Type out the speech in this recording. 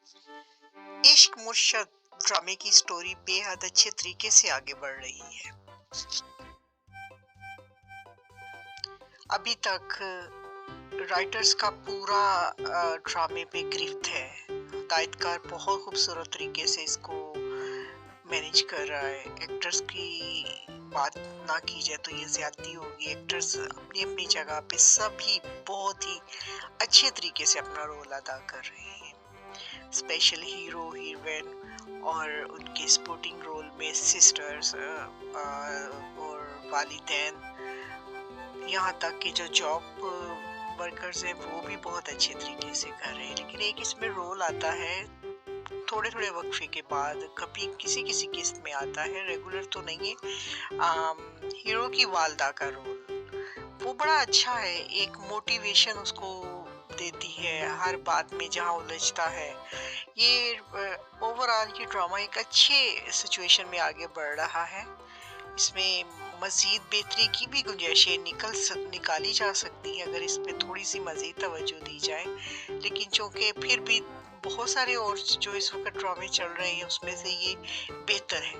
इश्क मुर्शद ड्रामे की स्टोरी बेहद अच्छे तरीके से आगे बढ़ रही है। अभी तक राइटर्स का पूरा ड्रामे पे गिरफ्त है। हिदायतकार बहुत खूबसूरत तरीके से इसको मैनेज कर रहा है। एक्टर्स की बात ना की जाए तो ये ज्यादती होगी। एक्टर्स अपनी अपनी जगह पे सभी बहुत ही अच्छे तरीके से अपना रोल अदा कर रहे हैं। स्पेशल हीरो हीरोइन और उनके सपोर्टिंग रोल में सिस्टर्स और वालिदैन, यहाँ तक कि जो जॉब वर्कर्स हैं वो भी बहुत अच्छे तरीके से कर रहे हैं। लेकिन एक इसमें रोल आता है थोड़े थोड़े वक्फे के बाद, कभी किसी किसी किस्त में आता है, रेगुलर तो नहीं है। हीरो की वालदा का रोल वो बड़ा अच्छा है। एक मोटिवेशन उसको देती है हर बात में जहाँ उलझता है। ये ओवरऑल ये ड्रामा एक अच्छे सिचुएशन में आगे बढ़ रहा है। इसमें मजीद बेहतरी की भी गुंजाइशें निकाली जा सकती है अगर इस पे थोड़ी सी मजीद तवज्जो दी जाए। लेकिन चूंकि फिर भी बहुत सारे और जो इस वक्त ड्रामे चल रहे हैं उसमें से ये बेहतर है।